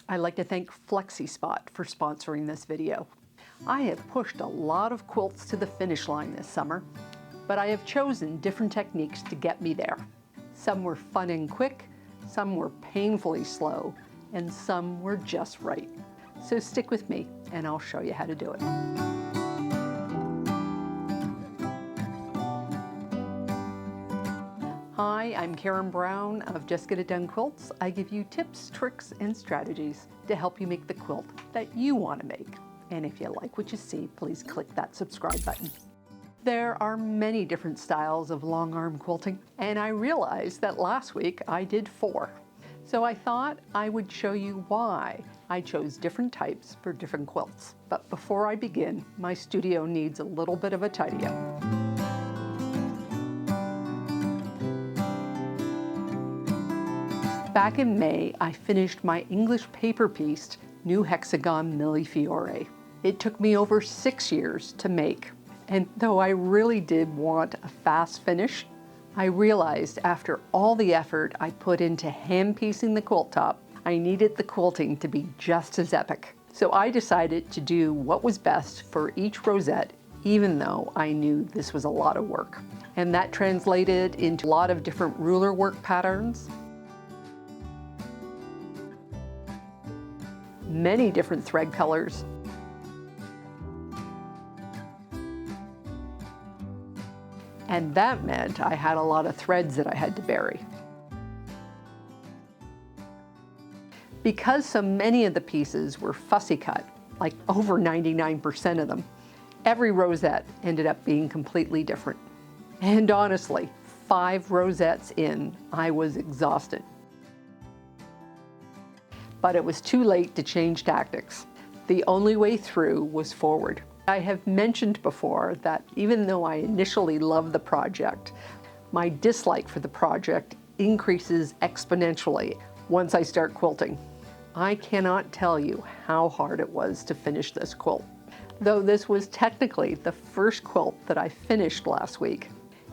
I'd like to thank FlexiSpot for sponsoring this video. I have pushed a lot of quilts to the finish line this summer, but I have chosen different techniques to get me there. Some were fun and quick, some were painfully slow, and some were just right. So stick with me and I'll show you how to do it. Hi, I'm Karen Brown of Just Get It Done Quilts. I give you tips, tricks, and strategies to help you make the quilt that you want to make. And if you like what you see, please click that subscribe button. There are many different styles of long arm quilting, and I realized that last week I did 4. So I thought I would show you why I chose different types for different quilts. But before I begin, my studio needs a little bit of a tidy up. Back in May, I finished my English paper-pieced new hexagon Millie Fior. It took me over 6 years to make, and though I really did want a fast finish, I realized after all the effort I put into hand-piecing the quilt top, I needed the quilting to be just as epic. So I decided to do what was best for each rosette, even though I knew this was a lot of work. And that translated into a lot of different ruler work patterns, many different thread colors, and that meant I had a lot of threads that I had to bury. Because so many of the pieces were fussy cut, like over 99% of them, every rosette ended up being completely different. And honestly, 5 rosettes in, I was exhausted. But it was too late to change tactics. The only way through was forward. I have mentioned before that even though I initially loved the project, my dislike for the project increases exponentially once I start quilting. I cannot tell you how hard it was to finish this quilt. Though this was technically the first quilt that I finished last week,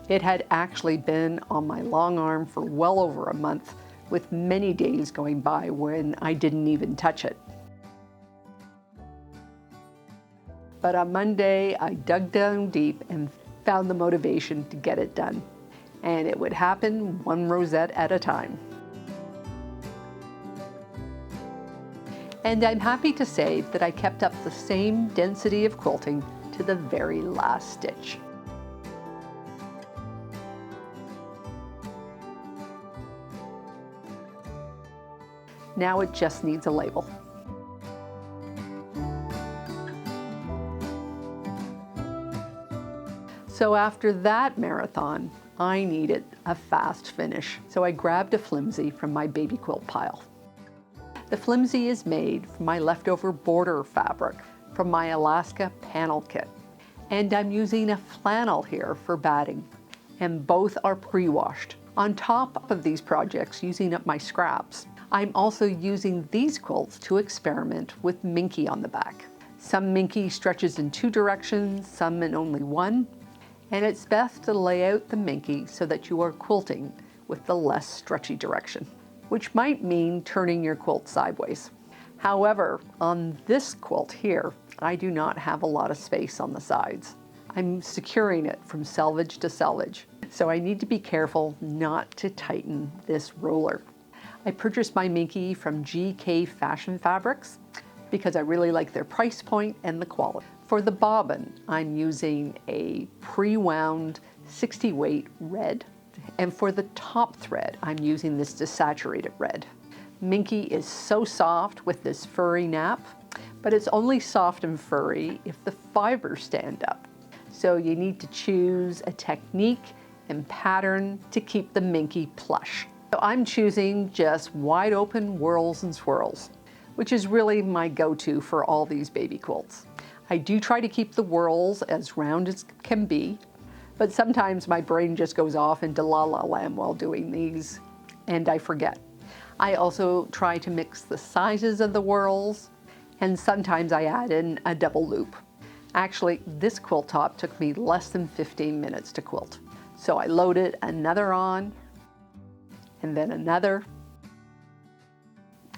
it had actually been on my long arm for well over a month, with many days going by when I didn't even touch it. But on Monday, I dug down deep and found the motivation to get it done. And it would happen one rosette at a time. And I'm happy to say that I kept up the same density of quilting to the very last stitch. Now it just needs a label. So after that marathon, I needed a fast finish. So I grabbed a flimsy from my baby quilt pile. The flimsy is made from my leftover border fabric from my Alaska panel kit. And I'm using a flannel here for batting. And both are pre-washed. On top of these projects, using up my scraps, I'm also using these quilts to experiment with minky on the back. Some minky stretches in 2 directions, some in only 1, and it's best to lay out the minky so that you are quilting with the less stretchy direction, which might mean turning your quilt sideways. However, on this quilt here, I do not have a lot of space on the sides. I'm securing it from selvage to selvage, so I need to be careful not to tighten this roller. I purchased my minky from GK Fashion Fabrics because I really like their price point and the quality. For the bobbin, I'm using a pre-wound 60 weight red, and for the top thread, I'm using this desaturated red. Minky is so soft with this furry nap, but it's only soft and furry if the fibers stand up. So you need to choose a technique and pattern to keep the minky plush. So I'm choosing just wide open WhirlsNSwirls, which is really my go-to for all these baby quilts. I do try to keep the whirls as round as can be, but sometimes my brain just goes off into la la land while doing these, and I forget. I also try to mix the sizes of the whirls, and sometimes I add in a double loop. Actually, this quilt top took me less than 15 minutes to quilt. So I loaded another on, and then another,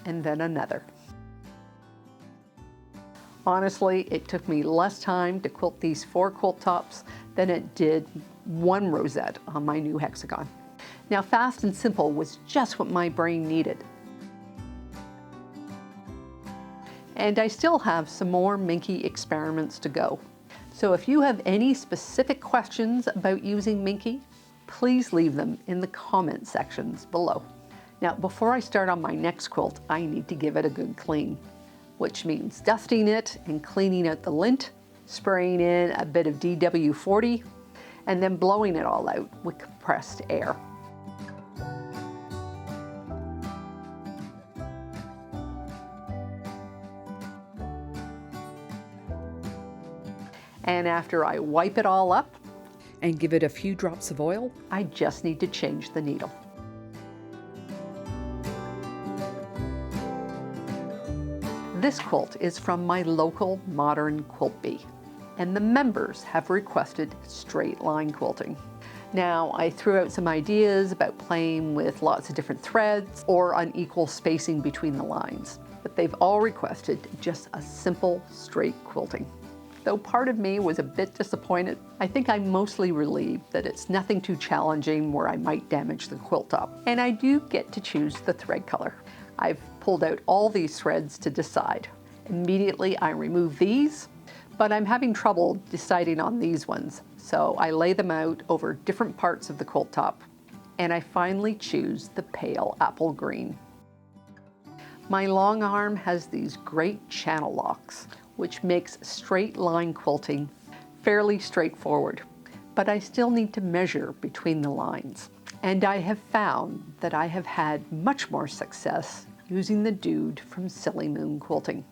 and then another. Honestly, it took me less time to quilt these 4 quilt tops than it did 1 rosette on my new hexagon. Now, fast and simple was just what my brain needed. And I still have some more Minky experiments to go. So if you have any specific questions about using Minky, please leave them in the comment sections below. Now, before I start on my next quilt, I need to give it a good clean, which means dusting it and cleaning out the lint, spraying in a bit of DW40, and then blowing it all out with compressed air. And after I wipe it all up and give it a few drops of oil, I just need to change the needle. This quilt is from my local modern quilt bee, and the members have requested straight line quilting. Now, I threw out some ideas about playing with lots of different threads or unequal spacing between the lines, but they've all requested just a simple straight quilting. Though part of me was a bit disappointed, I think I'm mostly relieved that it's nothing too challenging where I might damage the quilt top. And I do get to choose the thread color. I've pulled out all these threads to decide. Immediately I remove these, but I'm having trouble deciding on these ones. So I lay them out over different parts of the quilt top, and I finally choose the pale apple green. My long arm has these great channel locks, which makes straight line quilting fairly straightforward, but I still need to measure between the lines. And I have found that I have had much more success using the Dude from Silly Moon Quilting.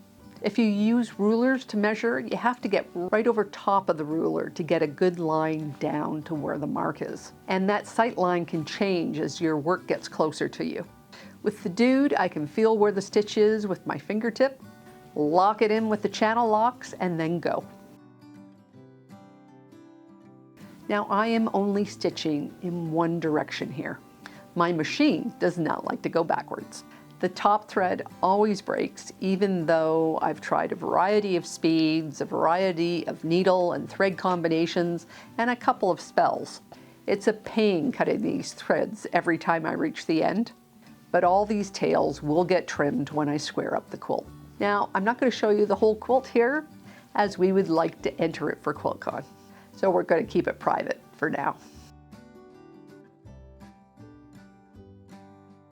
If you use rulers to measure, you have to get right over top of the ruler to get a good line down to where the mark is. And that sight line can change as your work gets closer to you. With the Dude, I can feel where the stitch is with my fingertip, lock it in with the channel locks, and then go. Now, I am only stitching in one direction here. My machine does not like to go backwards. The top thread always breaks, even though I've tried a variety of speeds, a variety of needle and thread combinations, and a couple of spells. It's a pain cutting these threads every time I reach the end, but all these tails will get trimmed when I square up the quilt. Now, I'm not going to show you the whole quilt here, as we would like to enter it for QuiltCon. So we're going to keep it private for now.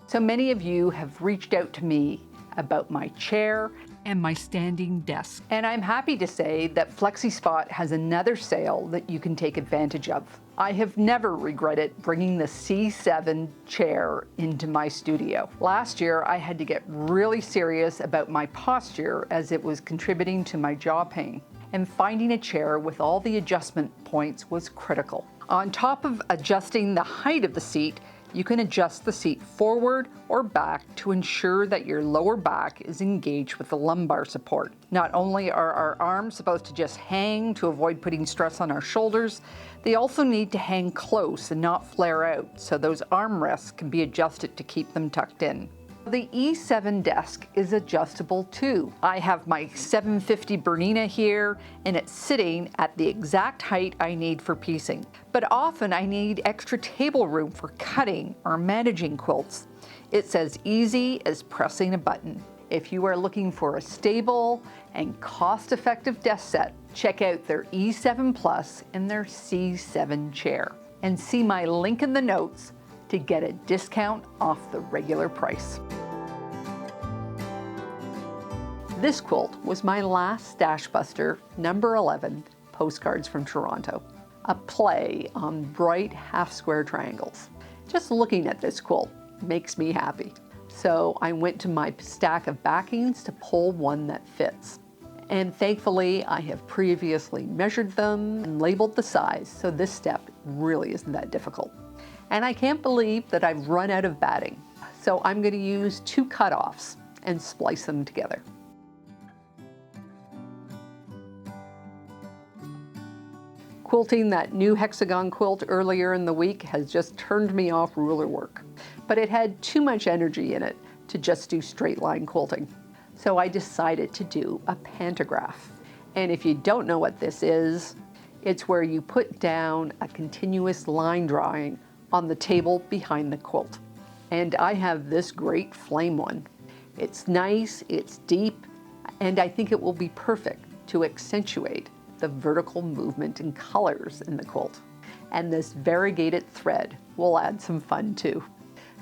So many of you have reached out to me about my chair and my standing desk. And I'm happy to say that FlexiSpot has another sale that you can take advantage of. I have never regretted bringing the C7 chair into my studio. Last year, I had to get really serious about my posture as it was contributing to my jaw pain. And finding a chair with all the adjustment points was critical. On top of adjusting the height of the seat, you can adjust the seat forward or back to ensure that your lower back is engaged with the lumbar support. Not only are our arms supposed to just hang to avoid putting stress on our shoulders, they also need to hang close and not flare out, so those armrests can be adjusted to keep them tucked in. The E7 desk is adjustable too. I have my 750 Bernina here, and it's sitting at the exact height I need for piecing. But often I need extra table room for cutting or managing quilts. It's as easy as pressing a button. If you are looking for a stable and cost-effective desk set, check out their E7 Plus and their C7 chair. And see my link in the notes to get a discount off the regular price. This quilt was my last Stashbuster number 11 Postcards from Toronto, a play on bright half-square triangles. Just looking at this quilt makes me happy. So I went to my stack of backings to pull one that fits. And thankfully, I have previously measured them and labeled the size, so this step really isn't that difficult. And I can't believe that I've run out of batting. So I'm going to use 2 cutoffs and splice them together. Quilting that new hexagon quilt earlier in the week has just turned me off ruler work, but it had too much energy in it to just do straight line quilting. So I decided to do a pantograph. And if you don't know what this is, it's where you put down a continuous line drawing on the table behind the quilt. And I have this great flame one. It's nice, it's deep, and I think it will be perfect to accentuate the vertical movement and colors in the quilt. And this variegated thread will add some fun too.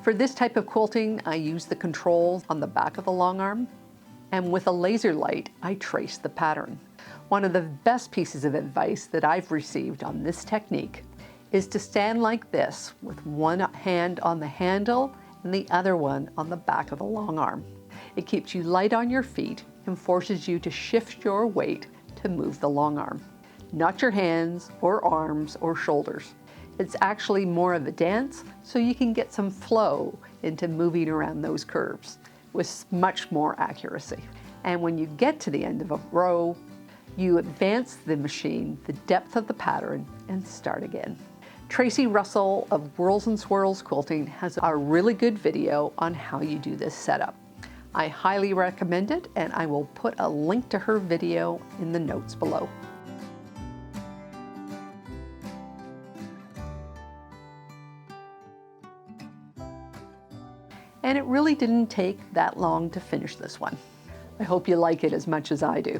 For this type of quilting, I use the controls on the back of the long arm, and with a laser light, I trace the pattern. One of the best pieces of advice that I've received on this technique is to stand like this with one hand on the handle and the other one on the back of the long arm. It keeps you light on your feet and forces you to shift your weight to move the long arm, not your hands or arms or shoulders. It's actually more of a dance, so you can get some flow into moving around those curves with much more accuracy. And when you get to the end of a row, you advance the machine, the depth of the pattern, and start again. Tracy Russell of WhirlsNSwirls Quilting has a really good video on how you do this setup. I highly recommend it, and I will put a link to her video in the notes below. And it really didn't take that long to finish this one. I hope you like it as much as I do.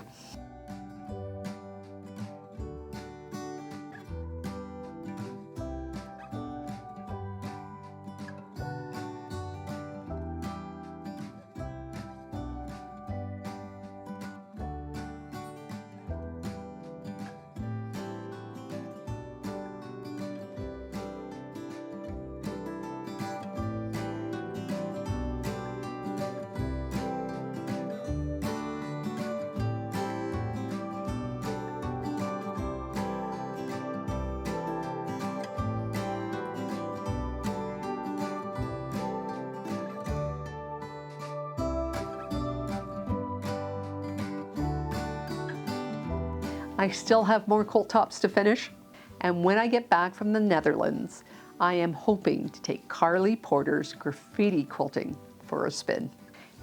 I still have more quilt tops to finish, and when I get back from the Netherlands, I am hoping to take Carly Porter's graffiti quilting for a spin.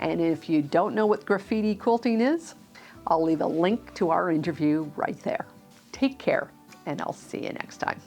And if you don't know what graffiti quilting is, I'll leave a link to our interview right there. Take care, and I'll see you next time.